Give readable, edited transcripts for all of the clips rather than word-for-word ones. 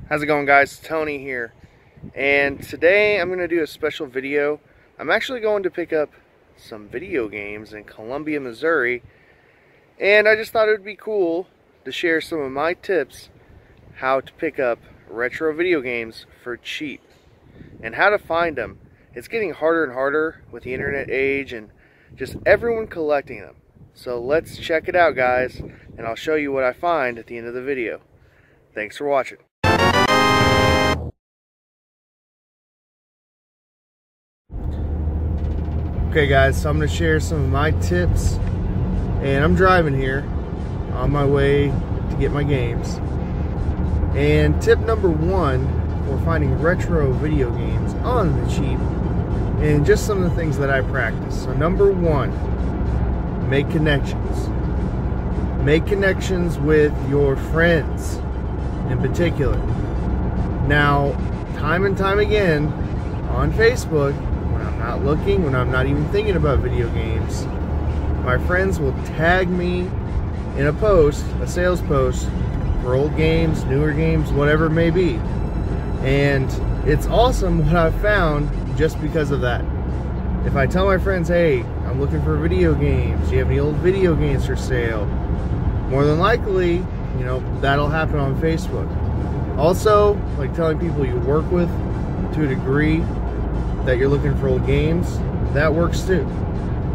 How's it going, guys? Tony here, and today I'm going to do a special video. I'm actually going to pick up some video games in Columbia, Missouri, and I just thought it would be cool to share some of my tips how to pick up retro video games for cheap and how to find them. It's getting harder and harder with the internet age and just everyone collecting them. So let's check it out, guys, and I'll show you what I find at the end of the video. Thanks for watching. Okay guys, so I'm going to share some of my tips, and I'm driving here on my way to get my games. And tip number one for finding retro video games on the cheap, and just some of the things that I practice. So number one, make connections. Make connections with your friends in particular. Now, time and time again on Facebook, when I'm not looking, when I'm not even thinking about video games, my friends will tag me in a post, a sales post for old games, newer games, whatever it may be. And it's awesome what I've found just because of that. If I tell my friends, hey, I'm looking for video games, do you have any old video games for sale? More than likely, you know, that'll happen on Facebook. Also, like telling people you work with to a degree that you're looking for old games, that works too.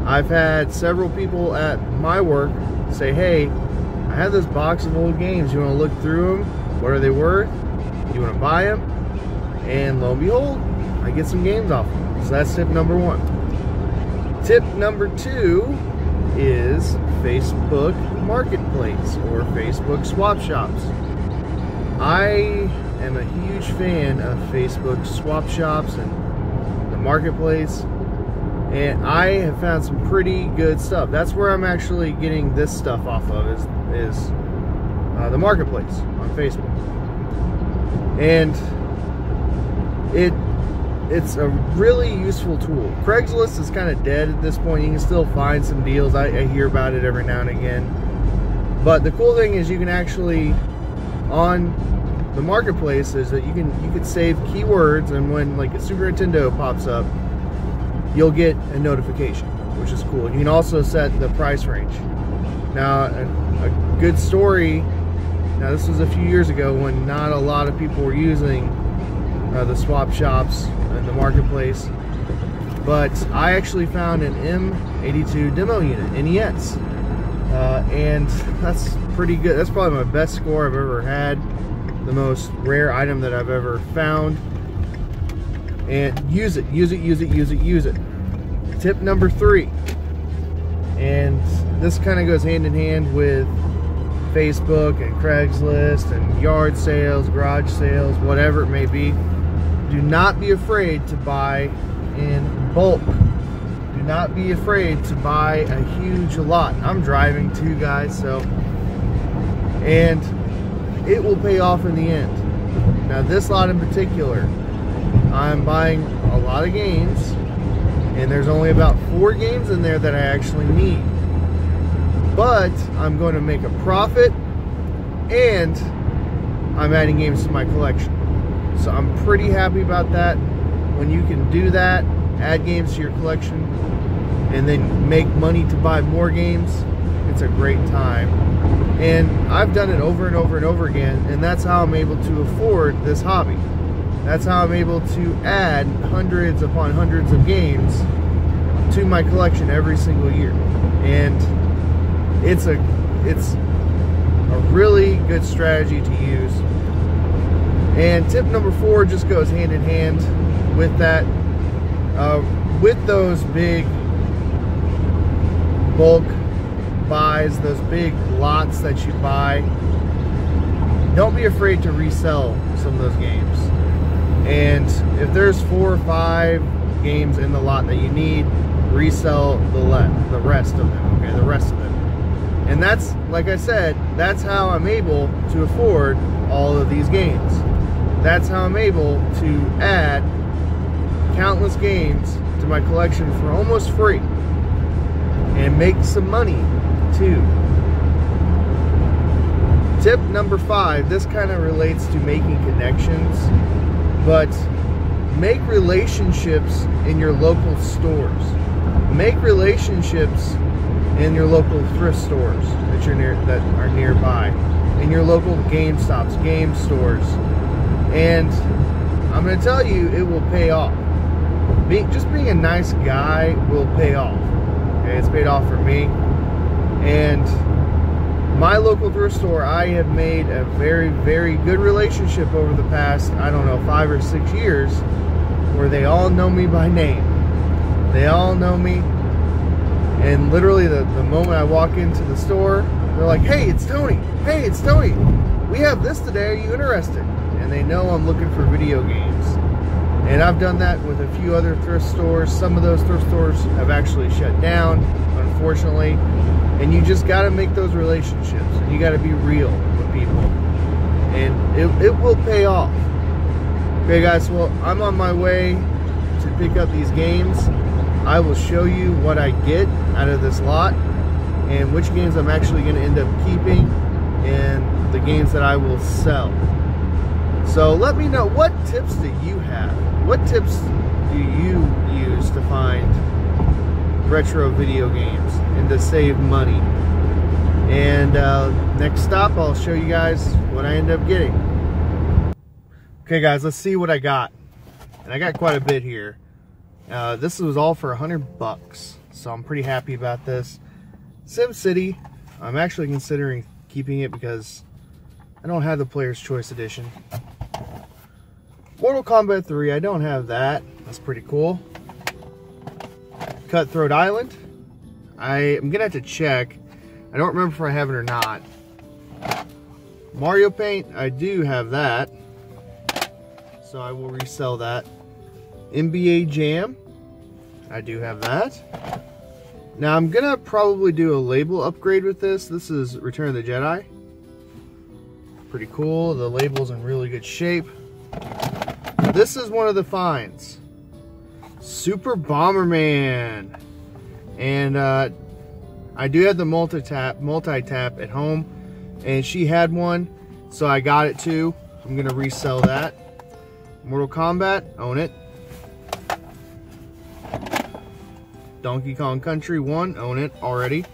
I've had several people at my work say, hey, I have this box of old games, you want to look through them? What are they worth? You want to buy them? And lo and behold, I get some games off them. So that's tip number one. Tip number two is Facebook Marketplace or Facebook swap shops. I am a huge fan of Facebook swap shops and the Marketplace, and I have found some pretty good stuff. That's where I'm actually getting this stuff off of is the Marketplace on Facebook. And it's a really useful tool. Craigslist is kind of dead at this point. You can still find some deals. I hear about it every now and again. But the cool thing is you can actually, on the Marketplace, is that you can save keywords, and when like a Super Nintendo pops up, you'll get a notification, which is cool. You can also set the price range. Now, a good story, now this was a few years ago when not a lot of people were using the swap shops and the Marketplace, but I actually found an M82 demo unit, NES, and that's pretty good. That's probably my best score I've ever had, the most rare item that I've ever found. And use it, use it, use it, use it, use it. Tip number three, and this kind of goes hand in hand with Facebook and Craigslist and yard sales, garage sales, whatever it may be. Do not be afraid to buy in bulk. Do not be afraid to buy a huge lot. I'm driving too, guys, so, and it will pay off in the end. Now, this lot in particular, I'm buying a lot of games, and there's only about 4 games in there that I actually need. But I'm going to make a profit, and I'm adding games to my collection. So I'm pretty happy about that. When you can do that, add games to your collection, and then make money to buy more games, it's a great time. And I've done it over and over and over again, and that's how I'm able to afford this hobby. That's how I'm able to add hundreds upon hundreds of games to my collection every single year. And it's a really good strategy to use. And tip number 4 just goes hand in hand with that. With those big bulk buys, those big lots that you buy, don't be afraid to resell some of those games. And if there's 4 or 5 games in the lot that you need, resell the rest of them, okay, the rest of them. And that's, like I said, that's how I'm able to afford all of these games. That's how I'm able to add countless games to my collection for almost free and make some money too. Tip number 5, this kind of relates to making connections, but make relationships in your local stores. Make relationships in your local thrift stores that are nearby, in your local GameStops, game stores, and I'm going to tell you, it will pay off. Just being a nice guy will pay off. Okay, it's paid off for me. And my local thrift store, I have made a very, very good relationship over the past, I don't know, 5 or 6 years, where they all know me by name. They all know me, and literally the moment I walk into the store, they're like, "Hey, it's Tony. Hey, it's Tony. We have this today. Are you interested?" And they know I'm looking for video games. And I've done that with a few other thrift stores. Some of those thrift stores have actually shut down, unfortunately. And you just got to make those relationships. And you got to be real with people. And it will pay off. Okay, guys, well, I'm on my way to pick up these games. I will show you what I get out of this lot and which games I'm actually going to end up keeping and the games that I will sell. So let me know, what tips do you have? What tips do you use to find retro video games and to save money? And next stop, I'll show you guys what I end up getting. Okay, guys, let's see what I got. And I got quite a bit here. This was all for $100, so I'm pretty happy about this. SimCity, I'm actually considering keeping it because I don't have the Player's Choice Edition. Mortal Kombat 3, I don't have that. That's pretty cool. Cutthroat Island, I'm gonna have to check. I don't remember if I have it or not. Mario Paint, I do have that, so I will resell that. NBA Jam, I do have that. Now I'm gonna probably do a label upgrade with this. This is Return of the Jedi. Pretty cool. The label's in really good shape. This is one of the finds. Super Bomberman. And I do have the multi-tap at home, and she had one, so I got it too. I'm gonna resell that. Mortal Kombat, own it. Donkey Kong Country 1, own it already.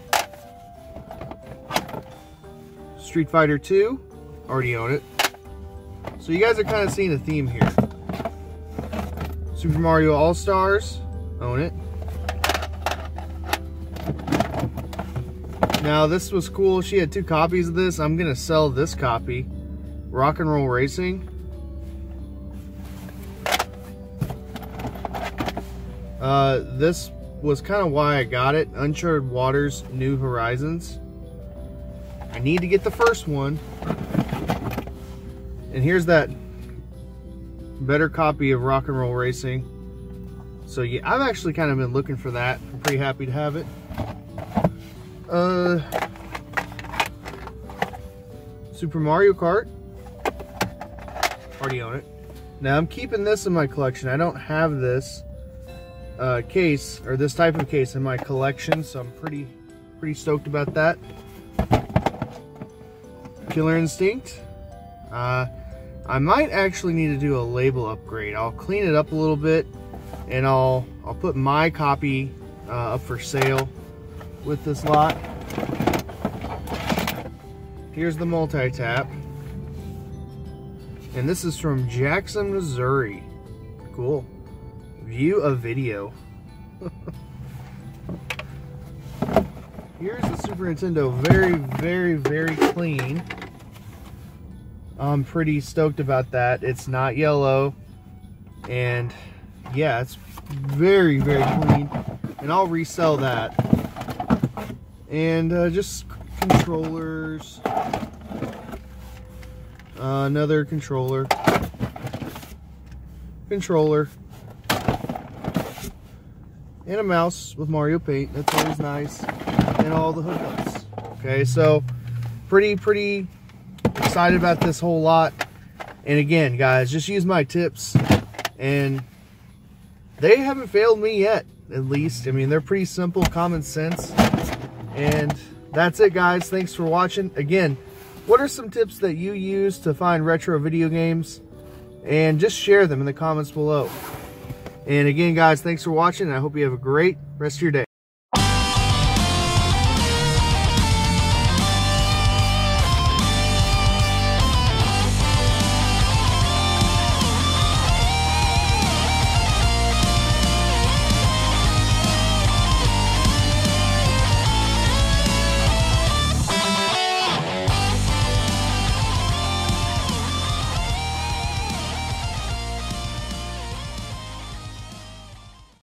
Street Fighter 2, already own it. So you guys are kind of seeing a theme here. Super Mario All-Stars, own it. Now this was cool, she had 2 copies of this. I'm gonna sell this copy. Rock and Roll Racing. This was kind of why I got it. Uncharted Waters New Horizons. I need to get the first one. And here's that better copy of Rock and Roll Racing. So yeah, I've actually kind of been looking for that. I'm pretty happy to have it. Super Mario Kart. Already own it. Now I'm keeping this in my collection. I don't have this case, or this type of case, in my collection, so I'm pretty stoked about that. Killer Instinct. I might actually need to do a label upgrade. I'll clean it up a little bit, and I'll put my copy up for sale with this lot. Here's the multi-tap, and this is from Jackson, Missouri. Cool. View a video. Here's the Super Nintendo, very clean. I'm pretty stoked about that. It's not yellow, and yeah, it's very clean, and I'll resell that. And just controllers, another controller, and a mouse with Mario Paint. That's always nice. And all the hookups. Okay, so pretty excited about this whole lot. And again, guys, just use my tips, and they haven't failed me yet, at least. I mean, they're pretty simple, common sense. And that's it, guys. Thanks for watching. Again, what are some tips that you use to find retro video games? And just share them in the comments below. And again, guys, thanks for watching, and I hope you have a great rest of your day.